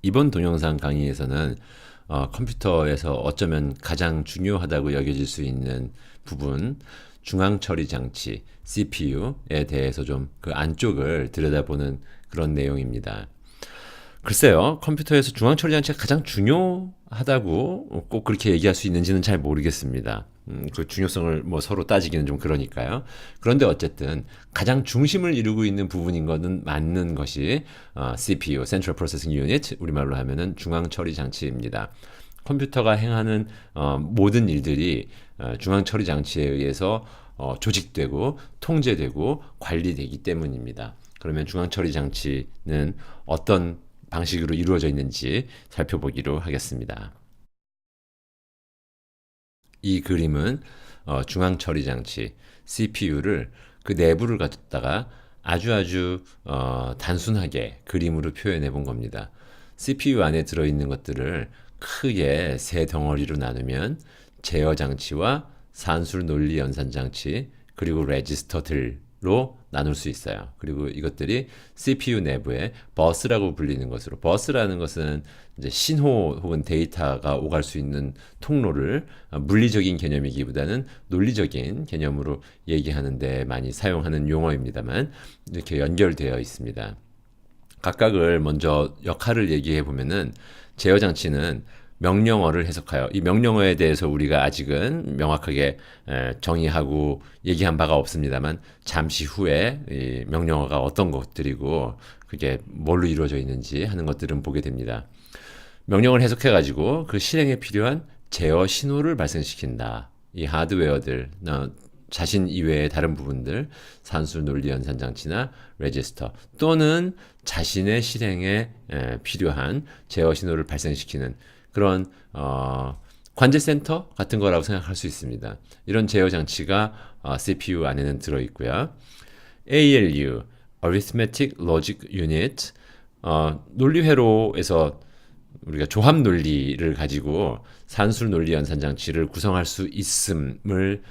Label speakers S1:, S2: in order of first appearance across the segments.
S1: 이번 동영상 강의에서는 컴퓨터에서 어쩌면 가장 중요하다고 여겨질 수 있는 부분, 중앙 처리 장치, CPU에 대해서 좀 그 안쪽을 들여다보는 그런 내용입니다. 글쎄요, 컴퓨터에서 중앙 처리 장치가 가장 중요하다고 꼭 그렇게 얘기할 수 있는지는 잘 모르겠습니다. 그 중요성을 뭐 서로 따지기는 좀 그러니까요. 그런데 어쨌든 가장 중심을 이루고 있는 부분인 것은 맞는 것이 CPU, Central Processing Unit, 우리말로 하면은 중앙 처리 장치입니다. 컴퓨터가 행하는 모든 일들이 중앙 처리 장치에 의해서 조직되고 통제되고 관리되기 때문입니다. 그러면 중앙 처리 장치는 어떤 방식으로 이루어져 있는지 살펴보기로 하겠습니다. 이 그림은 중앙 처리 장치 CPU를 그 내부를 갖다가 아주 단순하게 그림으로 표현해 본 겁니다. CPU 안에 들어있는 것들을 크게 세 덩어리로 나누면 제어 장치와 산술 논리 연산 장치 그리고 레지스터들로 나눌 수 있어요. 그리고 이것들이 CPU 내부에 버스라고 불리는 것으로, 버스라는 것은 이제 신호 혹은 데이터가 오갈 수 있는 통로를 물리적인 개념이기보다는 논리적인 개념으로 얘기하는데 많이 사용하는 용어입니다만 이렇게 연결되어 있습니다. 각각을 먼저 역할을 얘기해 보면은 제어 장치는 명령어를 해석하여, 이 명령어에 대해서 우리가 아직은 명확하게 정의하고 얘기한 바가 없습니다만 잠시 후에 이 명령어가 어떤 것들이고 그게 뭘로 이루어져 있는지 하는 것들은 보게 됩니다. 명령을 해석해 가지고 그 실행에 필요한 제어 신호를 발생시킨다. 이 하드웨어들, 자신 이외의 다른 부분들, 산수 논리 연산 장치나 레지스터 또는 자신의 실행에 필요한 제어 신호를 발생시키는 그런 관제 센터 같은 거라고 생각할 수 있습니다. 이런 제어 장치가 CPU 안에는 들어 있고요. ALU, Arithmetic Logic Unit, 논리 회로에서 우리가 조합 논리를 가지고 산술 논리 연산 장치를 구성할 수 있음을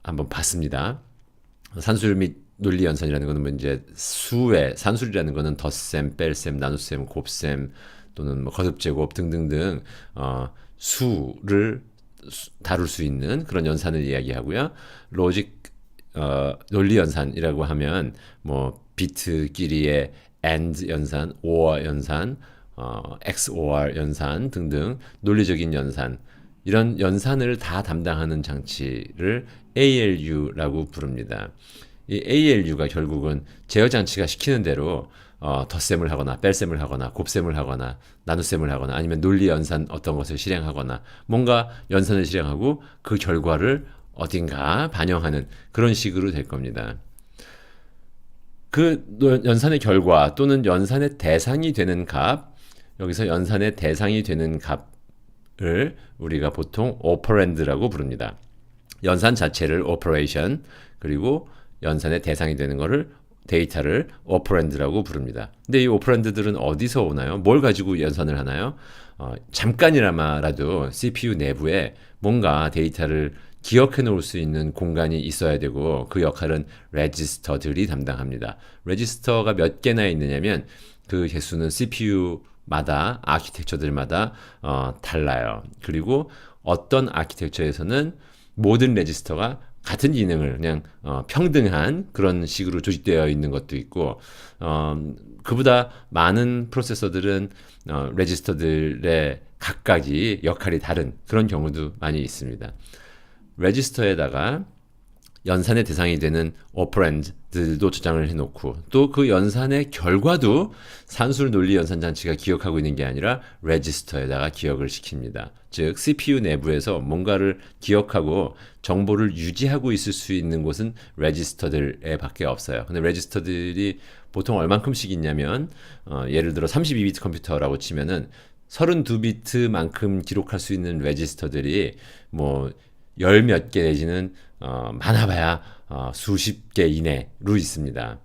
S1: 한번 봤습니다. 산술 및 논리 연산이라는 것은 뭐 이제 수의, 산술이라는 것은 덧셈, 뺄셈, 나눗셈, 곱셈 또는 뭐 거듭제곱 등등등 수를 다룰 수 있는 그런 연산을 이야기하고요. 로직 논리 연산이라고 하면 뭐 비트끼리의 AND 연산, OR 연산, XOR 연산 등등 논리적인 연산, 이런 연산을 다 담당하는 장치를 ALU라고 부릅니다. 이 ALU가 결국은 제어 장치가 시키는 대로 덧셈을 하거나 뺄셈을 하거나 곱셈을 하거나 나눗셈을 하거나 아니면 논리 연산 어떤 것을 실행하거나 뭔가 연산을 실행하고 그 결과를 어딘가 반영하는 그런 식으로 될 겁니다. 그 연산의 결과 또는 연산의 대상이 되는 값, 여기서 연산의 대상이 되는 값을 우리가 보통 오퍼랜드라고 부릅니다. 연산 자체를 오퍼레이션, 그리고 연산의 대상이 되는 거를 데이터를 오퍼랜드라고 부릅니다. 근데 이 오퍼랜드들은 어디서 오나요? 뭘 가지고 연산을 하나요? 잠깐이나마라도 CPU 내부에 뭔가 데이터를 기억해 놓을 수 있는 공간이 있어야 되고 그 역할은 레지스터들이 담당합니다. 레지스터가 몇 개나 있느냐면 그 개수는 CPU마다 아키텍처들마다 달라요. 그리고 어떤 아키텍처에서는 모든 레지스터가 같은 기능을 그냥 평등한 그런 식으로 조직되어 있는 것도 있고 그보다 많은 프로세서들은 레지스터들의 각각이 역할이 다른 그런 경우도 많이 있습니다. 레지스터에다가 연산의 대상이 되는 오퍼랜드들도 저장을 해놓고 또 그 연산의 결과도 산술 논리 연산 장치가 기억하고 있는 게 아니라 레지스터에다가 기억을 시킵니다. 즉 CPU 내부에서 뭔가를 기억하고 정보를 유지하고 있을 수 있는 곳은 레지스터들에 밖에 없어요. 근데 레지스터들이 보통 얼만큼씩 있냐면 예를 들어 32비트 컴퓨터라고 치면은 32비트만큼 기록할 수 있는 레지스터들이 뭐 열 몇 개 내지는 많아봐야 수십 개 이내로 있습니다.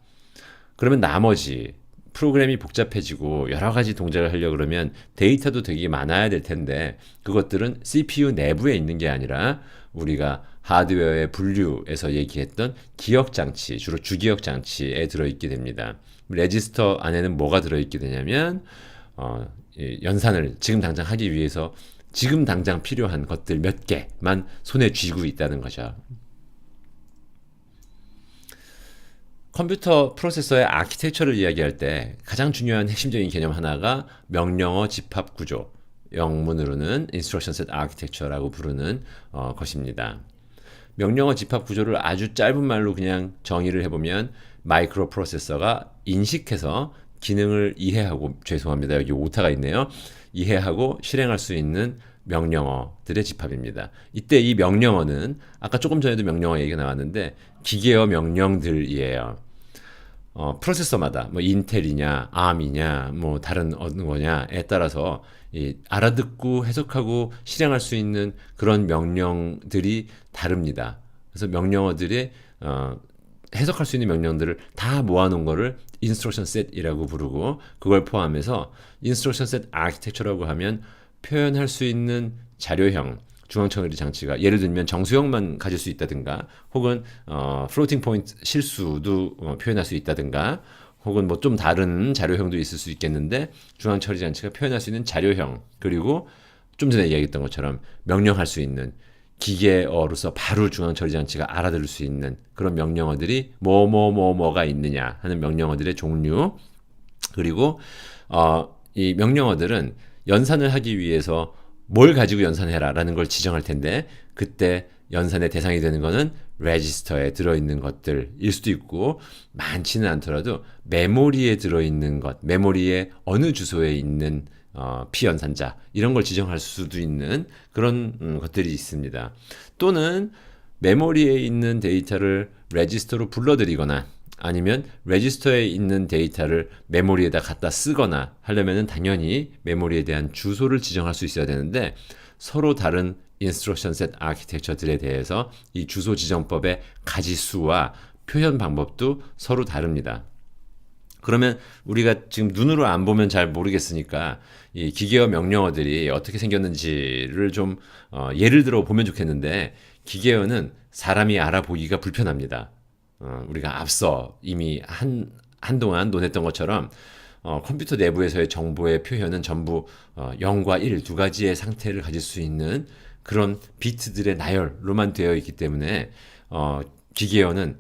S1: 그러면 나머지 프로그램이 복잡해지고 여러 가지 동작을 하려고 그러면 데이터도 되게 많아야 될 텐데 그것들은 CPU 내부에 있는 게 아니라 우리가 하드웨어의 분류에서 얘기했던 기억 장치, 주로 주기억 장치에 들어있게 됩니다. 레지스터 안에는 뭐가 들어있게 되냐면 연산을 지금 당장 하기 위해서 지금 당장 필요한 것들 몇 개만 손에 쥐고 있다는 거죠. 컴퓨터 프로세서의 아키텍처를 이야기할 때 가장 중요한 핵심적인 개념 하나가 명령어 집합 구조, 영문으로는 Instruction Set Architecture라고 부르는 것입니다. 명령어 집합 구조를 아주 짧은 말로 그냥 정의를 해보면 마이크로 프로세서가 인식해서 기능을 이해하고, 죄송합니다, 여기 오타가 있네요. 이해하고 실행할 수 있는 명령어들의 집합입니다. 이때 이 명령어는 아까 조금 전에도 명령어 얘기가 나왔는데 기계어 명령들이에요. 프로세서마다 뭐 인텔이냐, 암이냐, 뭐 다른 어느 거냐에 따라서 알아듣고 해석하고 실행할 수 있는 그런 명령들이 다릅니다. 그래서 명령어들의 해석할 수 있는 명령들을 다 모아놓은 거를 Instruction Set이라고 부르고, 그걸 포함해서 Instruction Set Architecture라고 하면 표현할 수 있는 자료형 중앙처리 장치가, 예를 들면 정수형만 가질 수 있다든가, 혹은 floating point 실수도 표현할 수 있다든가, 혹은 뭐 좀 다른 자료형도 있을 수 있겠는데 중앙처리 장치가 표현할 수 있는 자료형, 그리고 좀 전에 이야기했던 것처럼 명령할 수 있는 기계어로서 바로 중앙처리 장치가 알아들을 수 있는 그런 명령어들이 뭐가 있느냐 하는 명령어들의 종류. 그리고 이 명령어들은 연산을 하기 위해서 뭘 가지고 연산해라 라는 걸 지정할 텐데, 그때 연산의 대상이 되는 거는 레지스터에 들어있는 것들일 수도 있고, 많지는 않더라도 메모리에 들어있는 것, 메모리의 어느 주소에 있는 피연산자, 이런 걸 지정할 수도 있는 그런 것들이 있습니다. 또는 메모리에 있는 데이터를 레지스터로 불러들이거나, 아니면 레지스터에 있는 데이터를 메모리에다 갖다 쓰거나 하려면은 당연히 메모리에 대한 주소를 지정할 수 있어야 되는데, 서로 다른 인스트럭션 셋 아키텍처들에 대해서 이 주소 지정법의 가지수와 표현 방법도 서로 다릅니다. 그러면 우리가 지금 눈으로 안 보면 잘 모르겠으니까 이 기계어 명령어들이 어떻게 생겼는지를 좀 예를 들어 보면 좋겠는데, 기계어는 사람이 알아보기가 불편합니다. 우리가 앞서 이미 한동안 논했던 것처럼 컴퓨터 내부에서의 정보의 표현은 전부 0과 1 두 가지의 상태를 가질 수 있는 그런 비트들의 나열로만 되어 있기 때문에 기계어는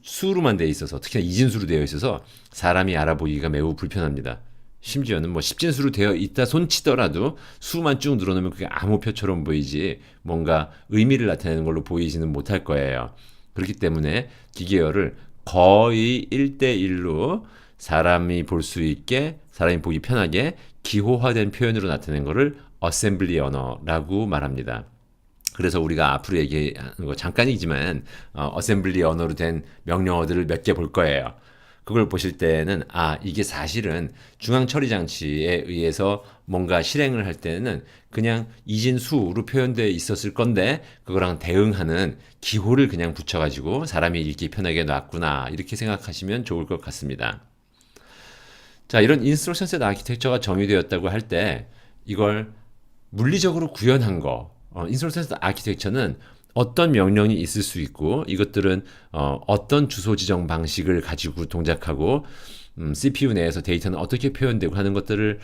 S1: 수로만 되어 있어서, 특히나 이진수로 되어 있어서 사람이 알아보기가 매우 불편합니다. 심지어는 뭐 십진수로 되어 있다 손치더라도 수만 쭉 늘어놓으면 그게 암호표처럼 보이지 뭔가 의미를 나타내는 걸로 보이지는 못할 거예요. 그렇기 때문에 기계어를 거의 1대1로 사람이 볼 수 있게, 사람이 보기 편하게 기호화된 표현으로 나타낸 것을 어셈블리 언어라고 말합니다. 그래서 우리가 앞으로 얘기하는 거 잠깐이지만 어셈블리 언어로 된 명령어들을 몇 개 볼 거예요. 그걸 보실 때는 이게 사실은 중앙 처리 장치에 의해서 뭔가 실행을 할 때는 그냥 이진수로 표현되어 있었을 건데 그거랑 대응하는 기호를 그냥 붙여가지고 사람이 읽기 편하게 놨구나, 이렇게 생각하시면 좋을 것 같습니다. 자, 이런 인스트럭션 셋 아키텍처가 정의되었다고 할 때 이걸 물리적으로 구현한 거, 인스트럭션 셋 아키텍처는 어떤 명령이 있을 수 있고, 이것들은 어떤 주소 지정 방식을 가지고 동작하고, CPU 내에서 데이터는 어떻게 표현되고 하는 것들을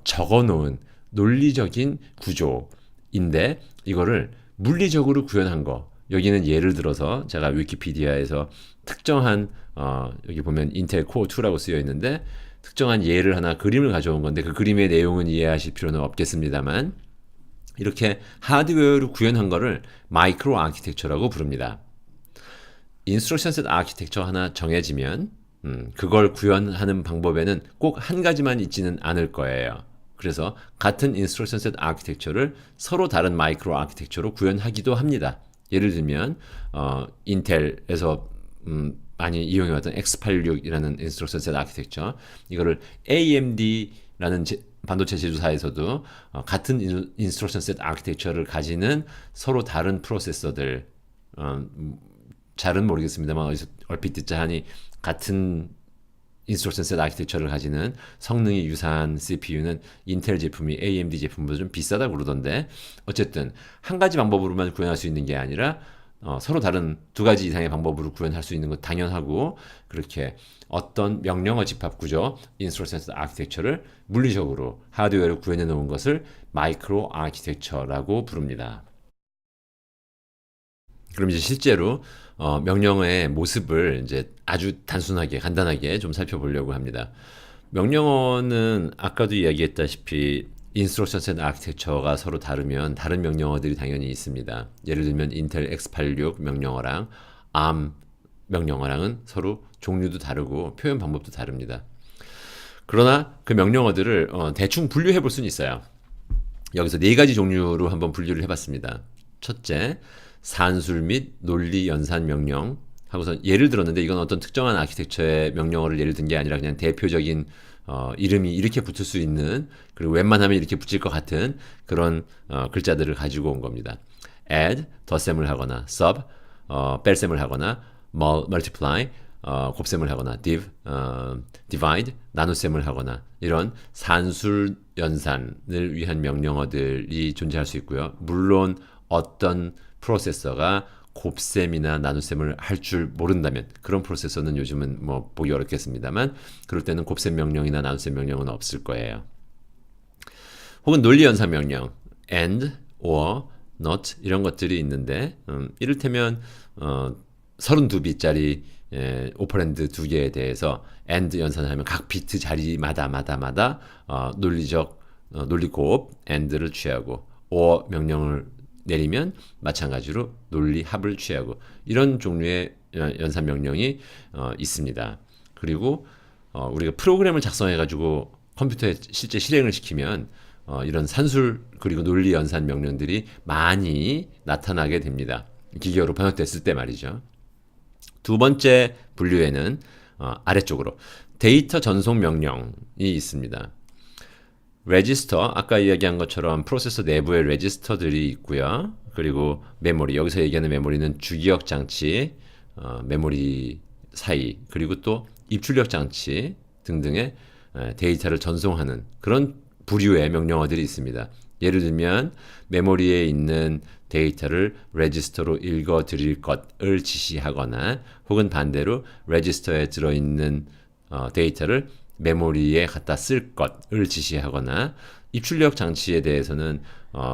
S1: 적어놓은 논리적인 구조인데, 이거를 물리적으로 구현한 거, 여기는 예를 들어서 제가 위키피디아에서 특정한 여기 보면 인텔 코어 2라고 쓰여 있는데 특정한 예를 하나, 그림을 가져온 건데 그 그림의 내용은 이해하실 필요는 없겠습니다만, 이렇게 하드웨어로 구현한 거를 마이크로 아키텍처라고 부릅니다. 인스트럭션 셋 아키텍처 하나 정해지면 그걸 구현하는 방법에는 꼭 한 가지만 있지는 않을 거예요. 그래서 같은 인스트럭션 셋 아키텍처를 서로 다른 마이크로 아키텍처로 구현하기도 합니다. 예를 들면 인텔에서 많이 이용해왔던 x86이라는 인스트럭션 셋 아키텍처, 이거를 AMD라는 반도체 제조사에서도 같은 인스트럭션 셋 아키텍처를 가지는 서로 다른 프로세서들, 잘은 모르겠습니다만 어디서 얼핏 듣자 하니 같은 인스트럭션 셋 아키텍처를 가지는 성능이 유사한 CPU는 인텔 제품이 AMD 제품보다 좀 비싸다고 그러던데, 어쨌든 한 가지 방법으로만 구현할 수 있는 게 아니라 서로 다른 두 가지 이상의 방법으로 구현할 수 있는 것 당연하고 그렇게 어떤 명령어 집합 구조, 인스트럭션 아키텍처를 물리적으로 하드웨어로 구현해 놓은 것을 마이크로 아키텍처라고 부릅니다. 그럼 이제 실제로 명령어의 모습을 이제 아주 단순하게 간단하게 좀 살펴보려고 합니다. 명령어는 아까도 이야기했다시피 인스트럭션 셋 아키텍처가 서로 다르면 다른 명령어들이 당연히 있습니다. 예를 들면 인텔 x86 명령어랑 ARM 명령어랑은 서로 종류도 다르고 표현 방법도 다릅니다. 그러나 그 명령어들을 대충 분류해 볼 수는 있어요. 여기서 네 가지 종류로 한번 분류를 해봤습니다. 첫째, 산술 및 논리 연산 명령 하고서 예를 들었는데 이건 어떤 특정한 아키텍처의 명령어를 예를 든 게 아니라 그냥 대표적인 이름이 이렇게 붙을 수 있는 그리고 웬만하면 이렇게 붙일 것 같은 그런 글자들을 가지고 온 겁니다. add, 덧셈을 하거나 sub, 뺄셈을 하거나 multiply, 곱셈을 하거나 divide, 나눗셈을 하거나 이런 산술 연산을 위한 명령어들이 존재할 수 있고요. 물론 어떤 프로세서가 곱셈이나 나눗셈을 할 줄 모른다면 그런 프로세서는 요즘은 뭐 보기 어렵겠습니다만 그럴 때는 곱셈 명령이나 나눗셈 명령은 없을 거예요. 혹은 논리 연산 명령 and, or, not 이런 것들이 있는데 이를테면 32비트짜리 오퍼랜드 두 개에 대해서 and 연산을 하면 각 비트 자리마다 논리적 논리곱 and를 취하고 or 명령을 내리면 마찬가지로 논리 합을 취하고 이런 종류의 연산 명령이 있습니다. 그리고 우리가 프로그램을 작성해 가지고 컴퓨터에 실제 실행을 시키면 이런 산술 그리고 논리 연산 명령들이 많이 나타나게 됩니다. 기계어로 번역됐을 때 말이죠. 두 번째 분류에는 아래쪽으로 데이터 전송 명령이 있습니다. 레지스터, 아까 이야기한 것처럼 프로세서 내부에 레지스터들이 있고요. 그리고 메모리, 여기서 얘기하는 메모리는 주기억 장치, 메모리 사이, 그리고 또 입출력 장치 등등의 데이터를 전송하는 그런 부류의 명령어들이 있습니다. 예를 들면 메모리에 있는 데이터를 레지스터로 읽어 드릴 것을 지시하거나 혹은 반대로 레지스터에 들어있는 데이터를 메모리에 갖다 쓸 것을 지시하거나 입출력 장치에 대해서는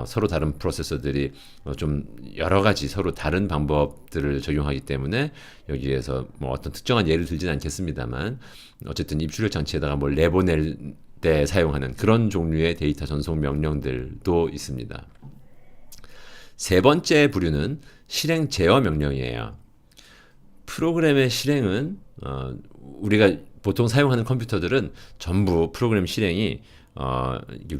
S1: 서로 다른 프로세서들이 좀 여러 가지 서로 다른 방법들을 적용하기 때문에 여기에서 뭐 어떤 특정한 예를 들진 않겠습니다만 어쨌든 입출력 장치에다가 뭘 내보낼 때 사용하는 그런 종류의 데이터 전송 명령들도 있습니다. 세 번째 부류는 실행 제어 명령이에요. 프로그램의 실행은 우리가 보통 사용하는 컴퓨터들은 전부 프로그램 실행이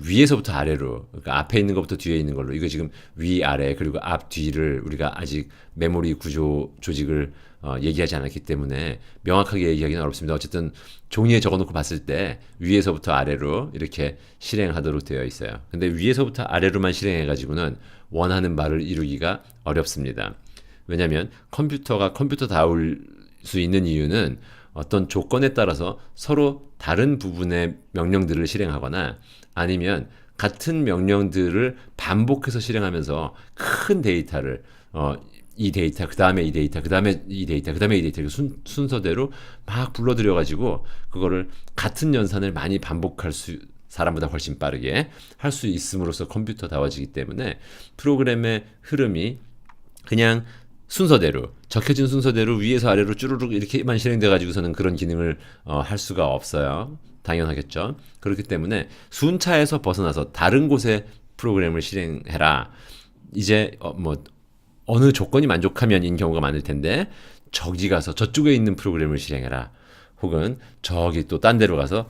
S1: 위에서부터 아래로 그러니까 앞에 있는 것부터 뒤에 있는 걸로 이거 지금 위 아래 그리고 앞 뒤를 우리가 아직 메모리 구조 조직을 얘기하지 않았기 때문에 명확하게 얘기하기는 어렵습니다. 어쨌든 종이에 적어놓고 봤을 때 위에서부터 아래로 이렇게 실행하도록 되어 있어요. 근데 위에서부터 아래로만 실행해가지고는 원하는 바를 이루기가 어렵습니다. 왜냐하면 컴퓨터가 컴퓨터다울 수 있는 이유는 어떤 조건에 따라서 서로 다른 부분의 명령들을 실행하거나 아니면 같은 명령들을 반복해서 실행하면서 큰 데이터를 이 데이터, 그 다음에 이 데이터, 그 다음에 이 데이터, 그 다음에 이 데이터 순서대로 막 불러들여가지고 그거를 같은 연산을 많이 반복할 수 사람보다 훨씬 빠르게 할 수 있음으로써 컴퓨터다워지기 때문에 프로그램의 흐름이 그냥 순서대로 적혀진 순서대로 위에서 아래로 쭈루룩 이렇게만 실행돼 가지고서는 그런 기능을 할 수가 없어요. 당연하겠죠. 그렇기 때문에 순차에서 벗어나서 다른 곳에 프로그램을 실행해라. 이제 뭐 어느 조건이 만족하면인 경우가 많을 텐데 저기 가서 저쪽에 있는 프로그램을 실행해라. 혹은 저기 또 딴 데로 가서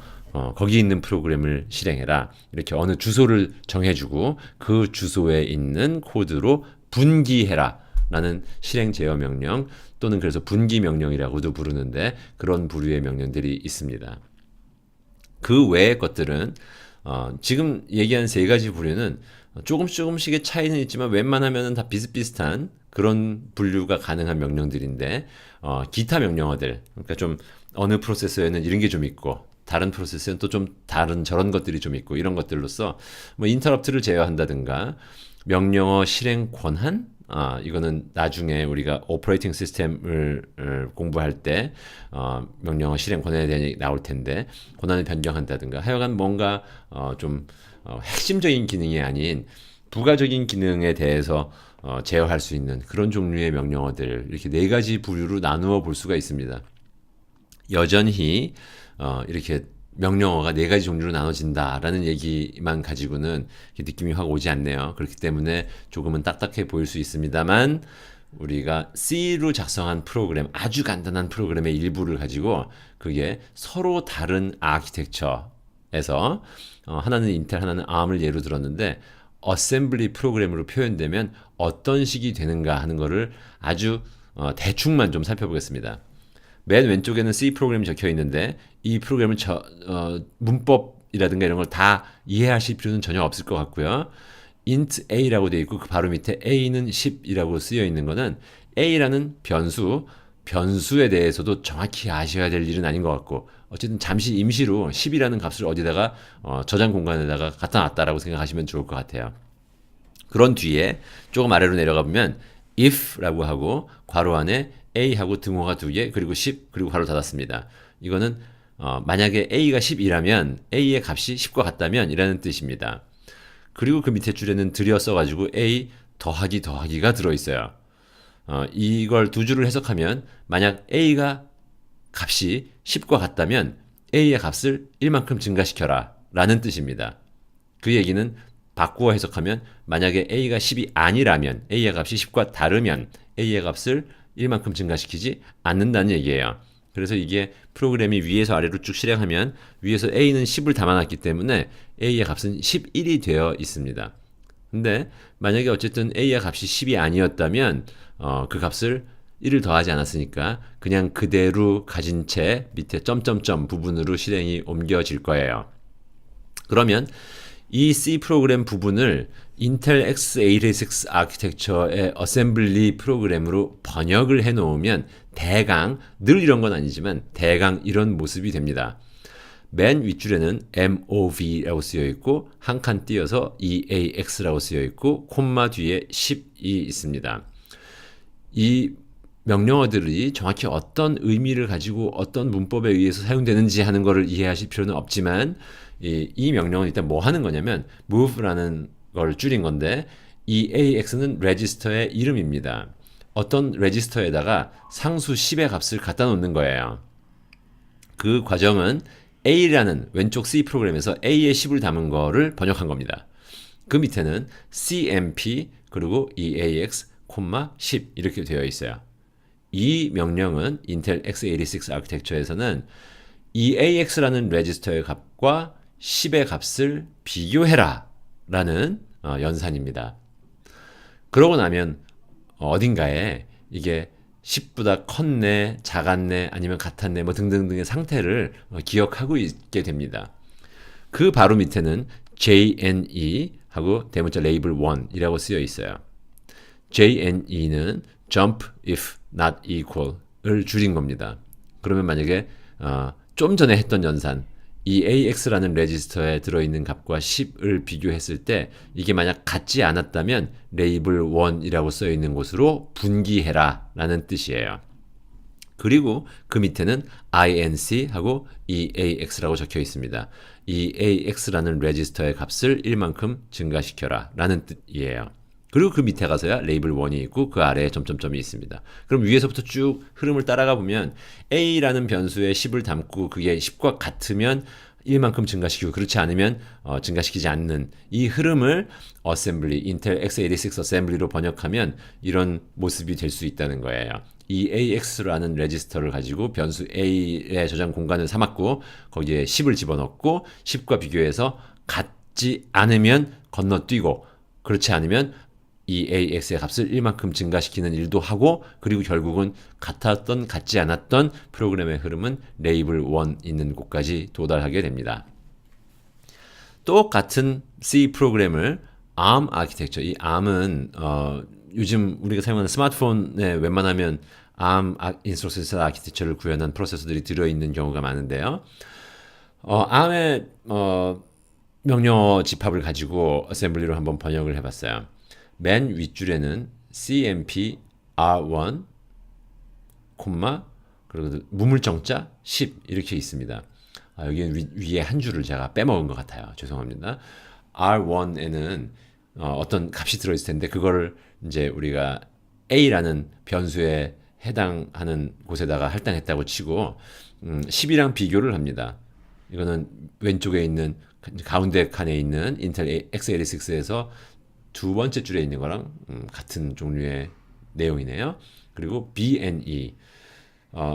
S1: 거기 있는 프로그램을 실행해라. 이렇게 어느 주소를 정해주고 그 주소에 있는 코드로 분기해라. 라는 실행 제어 명령 또는 그래서 분기 명령이라고도 부르는데 그런 부류의 명령들이 있습니다. 그 외의 것들은 지금 얘기한 세 가지 부류는 조금씩의 차이는 있지만 웬만하면 다 비슷비슷한 그런 분류가 가능한 명령들인데 기타 명령어들 그러니까 좀 어느 프로세서에는 이런 게 좀 있고 다른 프로세서는 또 좀 다른 저런 것들이 좀 있고 이런 것들로서 뭐 인터럽트를 제어한다든가 명령어 실행 권한 이거는 나중에 우리가 오퍼레이팅 시스템을 공부할 때 명령어 실행 권한에 대한 얘기 나올 텐데 권한을 변경한다든가 하여간 뭔가 좀 핵심적인 기능이 아닌 부가적인 기능에 대해서 제어할 수 있는 그런 종류의 명령어들 이렇게 네 가지 부류로 나누어 볼 수가 있습니다. 여전히 이렇게 명령어가 네 가지 종류로 나눠진다라는 얘기만 가지고는 느낌이 확 오지 않네요. 그렇기 때문에 조금은 딱딱해 보일 수 있습니다만 우리가 C로 작성한 프로그램, 아주 간단한 프로그램의 일부를 가지고 그게 서로 다른 아키텍처에서 하나는 인텔, 하나는 ARM을 예로 들었는데 어셈블리 프로그램으로 표현되면 어떤 식이 되는가 하는 거를 아주 대충만 좀 살펴보겠습니다. 맨 왼쪽에는 C 프로그램이 적혀 있는데 이 프로그램은 문법이라든가 이런 걸 다 이해하실 필요는 전혀 없을 것 같고요. int a라고 되어 있고 그 바로 밑에 a는 10이라고 쓰여 있는 거는 a라는 변수에 대해서도 정확히 아셔야 될 일은 아닌 것 같고 어쨌든 잠시 임시로 10이라는 값을 어디다가 저장 공간에다가 갖다 놨다라고 생각하시면 좋을 것 같아요. 그런 뒤에 조금 아래로 내려가 보면 if라고 하고 괄호 안에 a하고 등호가 2개 그리고 10 그리고 괄호 닫았습니다. 이거는 만약에 a가 10이라면 a의 값이 10과 같다면 이라는 뜻입니다. 그리고 그 밑에 줄에는 들여 써가지고 a 더하기가 들어있어요. 이걸 두 줄을 해석하면 만약 a가 값이 10과 같다면 a의 값을 1만큼 증가시켜라 라는 뜻입니다. 그 얘기는 바꾸어 해석하면 만약에 a가 10이 아니라면 a의 값이 10과 다르면 a의 값을 1만큼 증가시키지 않는다는 얘기예요. 그래서 이게 프로그램이 위에서 아래로 쭉 실행하면 위에서 a는 10을 담아놨기 때문에 a의 값은 11이 되어 있습니다. 근데 만약에 어쨌든 a의 값이 10이 아니었다면 그 값을 1을 더하지 않았으니까 그냥 그대로 가진 채 밑에 점점점 부분으로 실행이 옮겨질 거예요. 그러면 이 C 프로그램 부분을 인텔 x86 아키텍처의 어셈블리 프로그램으로 번역을 해 놓으면 대강, 늘 이런 건 아니지만 대강 이런 모습이 됩니다. 맨 윗줄에는 MOV라고 쓰여 있고 한 칸 띄어서 EAX라고 쓰여 있고 콤마 뒤에 10이 있습니다. 이 명령어들이 정확히 어떤 의미를 가지고 어떤 문법에 의해서 사용되는지 하는 것을 이해하실 필요는 없지만 이 명령은 일단 뭐 하는 거냐면 move라는 걸 줄인 건데 EAX는 레지스터의 이름입니다. 어떤 레지스터에다가 상수 10의 값을 갖다 놓는 거예요. 그 과정은 A라는 왼쪽 C 프로그램에서 A의 10을 담은 거를 번역한 겁니다. 그 밑에는 CMP 그리고 EAX, 10 이렇게 되어 있어요. 이 명령은 인텔 x86 아키텍처에서는 EAX라는 레지스터의 값과 10의 값을 비교해라 라는 연산입니다. 그러고 나면 어딘가에 이게 10보다 컸네, 작았네, 아니면 같았네, 뭐 등등등의 상태를 기억하고 있게 됩니다. 그 바로 밑에는 JNE 하고 대문자 레이블 1이라고 쓰여 있어요. JNE는 jump if not equal을 줄인 겁니다. 그러면 만약에 좀 전에 했던 연산 EAX라는 레지스터에 들어있는 값과 10을 비교했을 때 이게 만약 같지 않았다면 레이블 1이라고 써있는 곳으로 분기해라 라는 뜻이에요. 그리고 그 밑에는 INC 하고 EAX라고 적혀 있습니다. EAX라는 레지스터의 값을 1만큼 증가시켜라 라는 뜻이에요. 그리고 그 밑에 가서야 레이블 1이 있고 그 아래에 점점점이 있습니다. 그럼 위에서부터 쭉 흐름을 따라가 보면 A라는 변수에 10을 담고 그게 10과 같으면 1만큼 증가시키고 그렇지 않으면 증가시키지 않는 이 흐름을 어셈블리, 인텔 x86 어셈블리로 번역하면 이런 모습이 될 수 있다는 거예요. EAX라는 레지스터를 가지고 변수 A의 저장 공간을 삼았고 거기에 10을 집어넣고 10과 비교해서 같지 않으면 건너뛰고 그렇지 않으면 EAX의 값을 1만큼 증가시키는 일도 하고 그리고 결국은 같았던 같지 않았던 프로그램의 흐름은 레이블 1 있는 곳까지 도달하게 됩니다. 똑같은 C 프로그램을 ARM 아키텍처, 이 ARM은 요즘 우리가 사용하는 스마트폰에 웬만하면 ARM 인스트럭션 아키텍처를 구현한 프로세서들이 들어있는 경우가 많은데요. ARM의 명령어 집합을 가지고 어셈블리로 한번 번역을 해봤어요. 맨 윗줄에는 CMP R1, 콤마 그리고 무물정자 10 이렇게 있습니다. 여기 위에 한 줄을 제가 빼먹은 것 같아요. 죄송합니다. R1에는 어떤 값이 들어있을 텐데 그거를 이제 우리가 A라는 변수에 해당하는 곳에다가 할당했다고 치고 10이랑 비교를 합니다. 이거는 왼쪽에 있는 가운데 칸에 있는 인텔 x86에서 두 번째 줄에 있는 거랑 같은 종류의 내용이네요. 그리고 BNE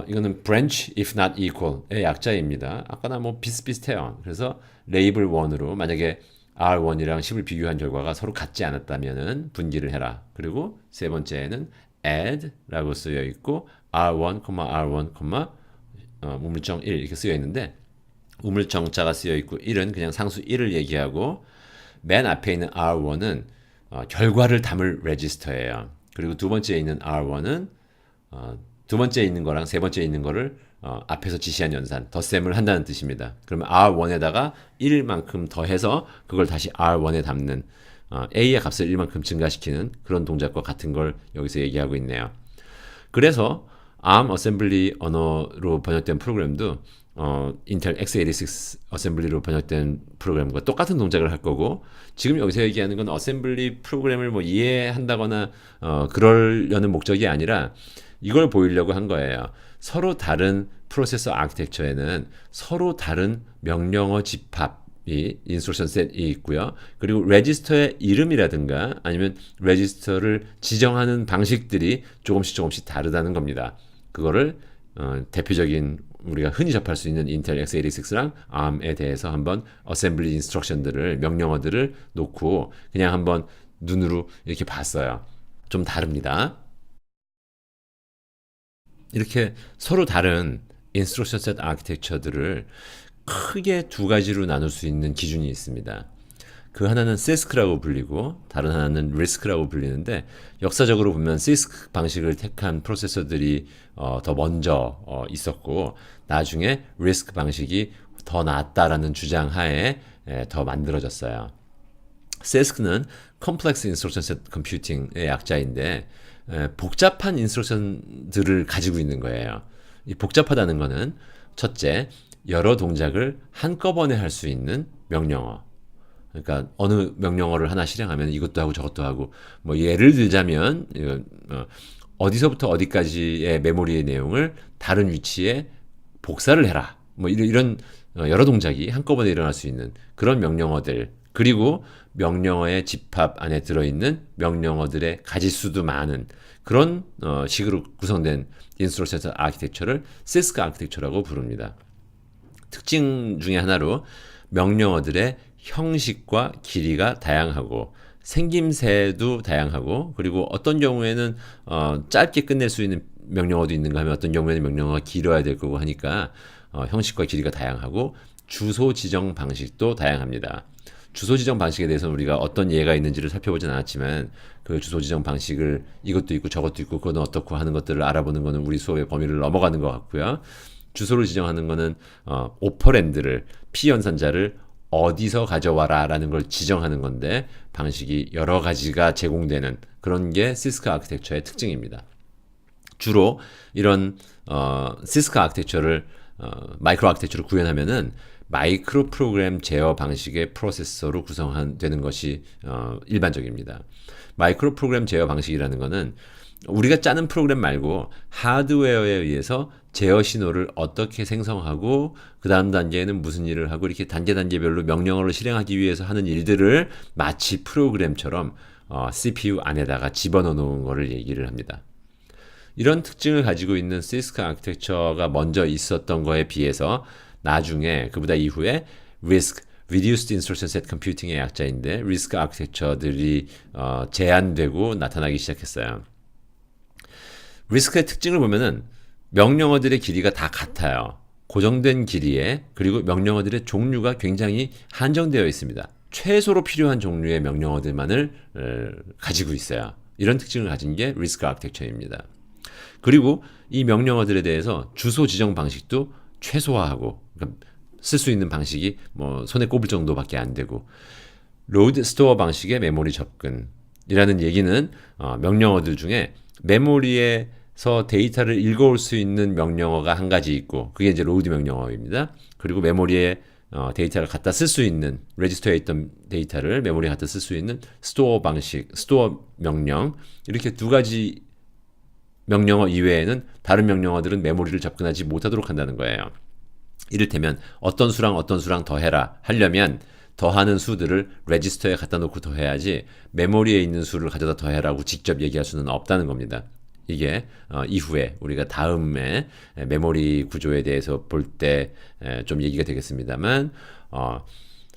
S1: 이거는 branch if not equal의 약자입니다. 아까나 뭐 비슷비슷해요. 그래서 레이블 1으로 만약에 R1이랑 10을 비교한 결과가 서로 같지 않았다면은 분기를 해라. 그리고 세 번째는 add라고 쓰여 있고 R1, R1, 우물정 1 이렇게 쓰여 있는데 우물정자가 쓰여 있고 1은 그냥 상수 1을 얘기하고 맨 앞에 있는 R1은 결과를 담을 레지스터예요. 그리고 두 번째에 있는 R1은 두 번째에 있는 거랑 세 번째에 있는 거를 앞에서 지시한 연산, 덧셈을 한다는 뜻입니다. 그러면 R1에다가 1만큼 더해서 그걸 다시 R1에 담는 A의 값을 1만큼 증가시키는 그런 동작과 같은 걸 여기서 얘기하고 있네요. 그래서 ARM 어셈블리 언어로 번역된 프로그램도 인텔 x86 어셈블리로 번역된 프로그램과 똑같은 동작을 할 거고 지금 여기서 얘기하는 건 어셈블리 프로그램을 뭐 이해한다거나 그러려는 목적이 아니라 이걸 보이려고 한 거예요. 서로 다른 프로세서 아키텍처에는 서로 다른 명령어 집합이 인스트럭션 셋이 있고요. 그리고 레지스터의 이름이라든가 아니면 레지스터를 지정하는 방식들이 조금씩 다르다는 겁니다. 그거를 대표적인 우리가 흔히 접할 수 있는 인텔 x86랑 ARM에 대해서 한번 어셈블리 인스트럭션들을 명령어들을 놓고 그냥 한번 눈으로 이렇게 봤어요. 좀 다릅니다. 이렇게 서로 다른 인스트럭션 셋 아키텍처들을 크게 두 가지로 나눌 수 있는 기준이 있습니다. 그 하나는 CISC라고 불리고 다른 하나는 RISC라고 불리는데 역사적으로 보면 CISC 방식을 택한 프로세서들이 더 먼저 있었고 나중에 RISC 방식이 더 낫다라는 주장 하에 더 만들어졌어요. CISC는 Complex Instruction Set Computing의 약자인데 복잡한 인스트럭션들을 가지고 있는 거예요. 이 복잡하다는 거는 첫째, 여러 동작을 한꺼번에 할 수 있는 명령어. 그러니까 어느 명령어를 하나 실행하면 이것도 하고 저것도 하고 뭐 예를 들자면 어디서부터 어디까지의 메모리의 내용을 다른 위치에 복사를 해라. 뭐 이런 여러 동작이 한꺼번에 일어날 수 있는 그런 명령어들 그리고 명령어의 집합 안에 들어있는 명령어들의 가지수도 많은 그런 식으로 구성된 인스트럭션 아키텍처를 CISC 아키텍처라고 부릅니다. 특징 중에 하나로 명령어들의 형식과 길이가 다양하고 생김새도 다양하고 그리고 어떤 경우에는 짧게 끝낼 수 있는 명령어도 있는가 하면 어떤 경우에는 명령어가 길어야 될 거고 하니까 형식과 길이가 다양하고 주소 지정 방식도 다양합니다. 주소 지정 방식에 대해서는 우리가 어떤 예가 있는지를 살펴보진 않았지만 그 주소 지정 방식을 이것도 있고 저것도 있고 그건 어떻고 하는 것들을 알아보는 거는 우리 수업의 범위를 넘어가는 것 같고요. 주소를 지정하는 거는 오퍼랜드를 P연산자를 어디서 가져와라 라는 걸 지정하는 건데 방식이 여러 가지가 제공되는 그런 게 CISC 아키텍처의 특징입니다. 주로 이런 CISC 아키텍처를 마이크로 아키텍처로 구현하면은 마이크로 프로그램 제어 방식의 프로세서로 구성되는 것이 일반적입니다. 마이크로 프로그램 제어 방식이라는 것은 우리가 짜는 프로그램 말고 하드웨어에 의해서 제어 신호를 어떻게 생성하고 그 다음 단계에는 무슨 일을 하고 이렇게 단계별로 명령어를 실행하기 위해서 하는 일들을 마치 프로그램처럼 CPU 안에다가 집어넣어 놓은 것을 얘기를 합니다. 이런 특징을 가지고 있는 CISC 아키텍처가 먼저 있었던 거에 비해서 나중에 그보다 이후에 RISC, Reduced Instruction Set Computing의 약자인데 RISC 아키텍처들이 제한되고 나타나기 시작했어요. RISC의 특징을 보면은 명령어들의 길이가 다 같아요. 고정된 길이에 그리고 명령어들의 종류가 굉장히 한정되어 있습니다. 최소로 필요한 종류의 명령어들만을 가지고 있어요. 이런 특징을 가진 게 RISC 아키텍처입니다. 그리고 이 명령어들에 대해서 주소 지정 방식도 최소화하고 그러니까 쓸 수 있는 방식이 뭐 손에 꼽을 정도밖에 안 되고 로드 스토어 방식의 메모리 접근 이라는 얘기는 명령어들 중에 메모리에서 데이터를 읽어올 수 있는 명령어가 한 가지 있고 그게 이제 로드 명령어입니다. 그리고 메모리에 데이터를 갖다 쓸 수 있는 레지스터에 있던 데이터를 메모리에 갖다 쓸 수 있는 스토어 방식, 스토어 명령 이렇게 두 가지 명령어 이외에는 다른 명령어들은 메모리를 접근하지 못하도록 한다는 거예요. 이를테면 어떤 수랑 더해라 하려면 더하는 수들을 레지스터에 갖다 놓고 더해야지 메모리에 있는 수를 가져다 더해라고 직접 얘기할 수는 없다는 겁니다. 이게 이후에 우리가 다음에 메모리 구조에 대해서 볼 때 좀 얘기가 되겠습니다만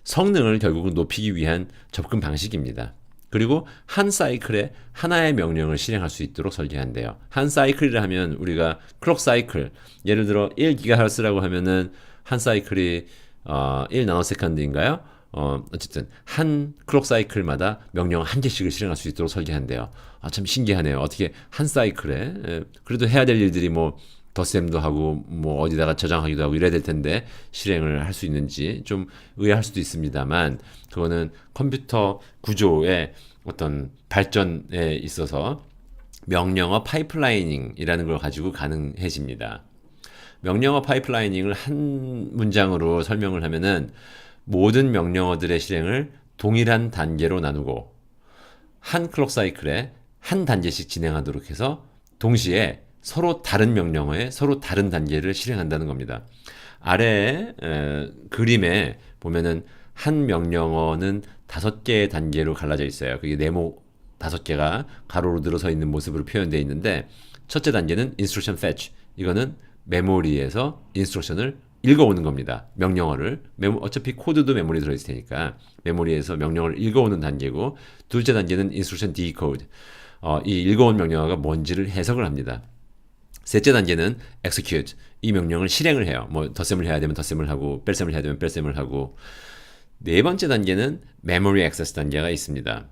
S1: 성능을 결국은 높이기 위한 접근 방식입니다. 그리고 한 사이클에 하나의 명령을 실행할 수 있도록 설계한대요. 한 사이클이라 하면 우리가 클록 사이클 예를 들어 1GHz라고 하면은 한 사이클이 1나노세컨드인가요? 어쨌든 한 클록 사이클마다 명령 한 개씩을 실행할 수 있도록 설계한대요. 참 신기하네요. 어떻게 한 사이클에 그래도 해야 될 일들이 뭐 덧셈도 하고 뭐 어디다가 저장하기도 하고 이래야 될 텐데 실행을 할 수 있는지 좀 의아할 수도 있습니다만 그거는 컴퓨터 구조의 어떤 발전에 있어서 명령어 파이프라이닝이라는 걸 가지고 가능해집니다. 명령어 파이프라이닝을 한 문장으로 설명을 하면은 모든 명령어들의 실행을 동일한 단계로 나누고 한 클록 사이클에 한 단계씩 진행하도록 해서 동시에 서로 다른 명령어에 서로 다른 단계를 실행한다는 겁니다. 아래 그림에 보면은 한 명령어는 5개의 단계로 갈라져 있어요. 그게 네모 5개가 가로로 늘어서 있는 모습으로 표현되어 있는데 첫째 단계는 instruction fetch. 이거는 메모리에서 인스트럭션을 읽어오는 겁니다. 명령어를. 어차피 코드도 메모리에 들어있을 테니까 메모리에서 명령어를 읽어오는 단계고 둘째 단계는 instruction decode. 이 읽어온 명령어가 뭔지를 해석을 합니다. 셋째 단계는 execute. 이 명령을 실행을 해요. 뭐 덧셈을 해야 되면 덧셈을 하고 뺄셈을 해야 되면 뺄셈을 하고 네 번째 단계는 memory access 단계가 있습니다.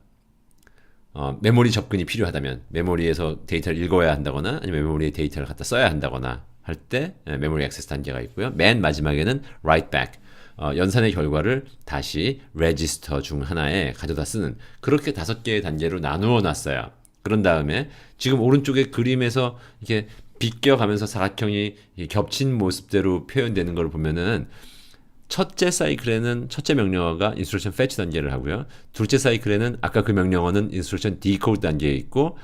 S1: 메모리 접근이 필요하다면 메모리에서 데이터를 읽어야 한다거나 아니면 메모리에 데이터를 갖다 써야 한다거나 할 때 메모리 액세스 단계가 있고요. 맨 마지막에는 write back. 연산의 결과를 다시 레지스터 중 하나에 가져다 쓰는 그렇게 5개의 단계로 나누어 놨어요. 그런 다음에 지금 오른쪽에 그림에서 이렇게 비껴가면서 사각형이 겹친 모습대로 표현되는 걸 보면은 첫째 사이클에는 첫째 명령어가 instruction fetch 단계를 하고요. 둘째 사이클에는 아까 그 명령어는 instruction decode 단계에 있고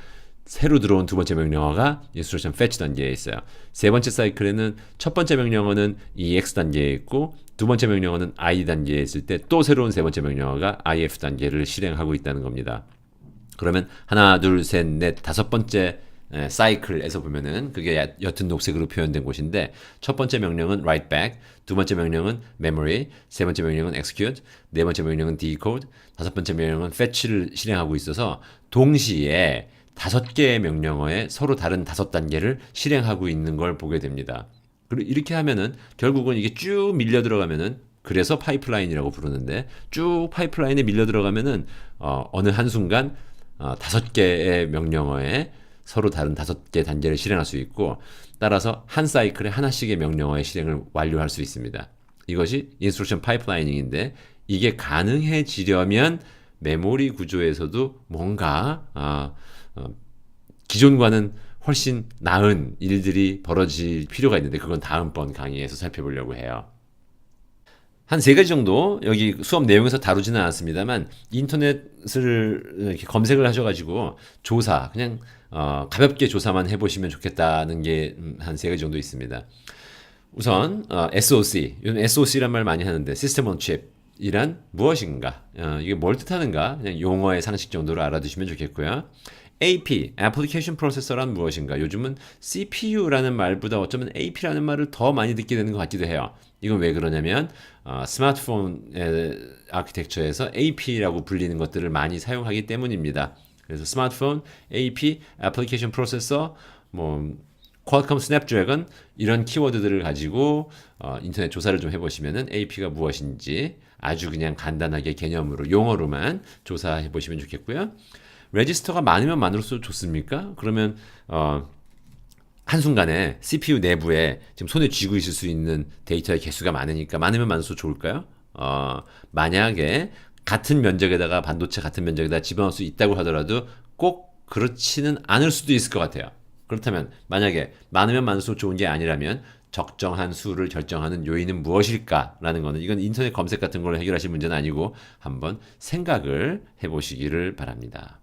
S1: 새로 들어온 두 번째 명령어가 instruction fetch 단계에 있어요. 세 번째 사이클에는 첫 번째 명령어는 EX 단계에 있고 두 번째 명령어는 I 단계에 있을 때 또 새로운 세 번째 명령어가 IF 단계를 실행하고 있다는 겁니다. 그러면 하나, 둘, 셋, 넷, 5번째 사이클에서 보면은 그게 옅은 녹색으로 표현된 곳인데 첫 번째 명령은 write back, 두 번째 명령은 memory, 세 번째 명령은 execute, 네 번째 명령은 decode, 5번째 명령은 fetch를 실행하고 있어서 동시에 5개의 명령어에 서로 다른 5단계를 실행하고 있는 걸 보게 됩니다. 그리고 이렇게 하면은 결국은 이게 쭉 밀려 들어가면은 그래서 파이프라인이라고 부르는데 쭉 파이프라인에 밀려 들어가면은 어느 한순간 5개의 명령어에 서로 다른 5개 단계를 실행할 수 있고 따라서 한 사이클에 하나씩의 명령어의 실행을 완료할 수 있습니다. 이것이 인스트럭션 파이프라이닝인데 이게 가능해지려면 메모리 구조에서도 뭔가 기존과는 훨씬 나은 일들이 벌어질 필요가 있는데 그건 다음번 강의에서 살펴보려고 해요. 한 3가지 정도 여기 수업 내용에서 다루지는 않았습니다만 인터넷을 이렇게 검색을 하셔가지고 조사 그냥 가볍게 조사만 해보시면 좋겠다는 게 한 3가지 정도 있습니다. 우선 SOC, 요즘 SOC란 말 많이 하는데 System on Chip 이란 무엇인가? 이게 뭘 뜻하는가? 그냥 용어의 상식 정도로 알아두시면 좋겠고요. AP, Application Processor란 무엇인가? 요즘은 CPU라는 말보다 어쩌면 AP라는 말을 더 많이 듣게 되는 것 같기도 해요. 이건 왜 그러냐면 스마트폰의 아키텍처에서 AP라고 불리는 것들을 많이 사용하기 때문입니다. 그래서 스마트폰, AP, Application Processor, 뭐 퀄컴 스냅드래곤 이런 키워드들을 가지고 인터넷 조사를 좀 해보시면은 AP가 무엇인지 아주 그냥 간단하게 개념으로 용어로만 조사해 보시면 좋겠고요. 레지스터가 많으면 많을수록 좋습니까? 그러면 한순간에 CPU 내부에 지금 손에 쥐고 있을 수 있는 데이터의 개수가 많으니까 많으면 많을수록 좋을까요? 만약에 같은 면적에다가 반도체 같은 면적에다 집어넣을 수 있다고 하더라도 꼭 그렇지는 않을 수도 있을 것 같아요. 그렇다면 만약에 많으면 많을수록 좋은 게 아니라면 적정한 수를 결정하는 요인은 무엇일까라는 거는 이건 인터넷 검색 같은 걸로 해결하실 문제는 아니고 한번 생각을 해보시기를 바랍니다.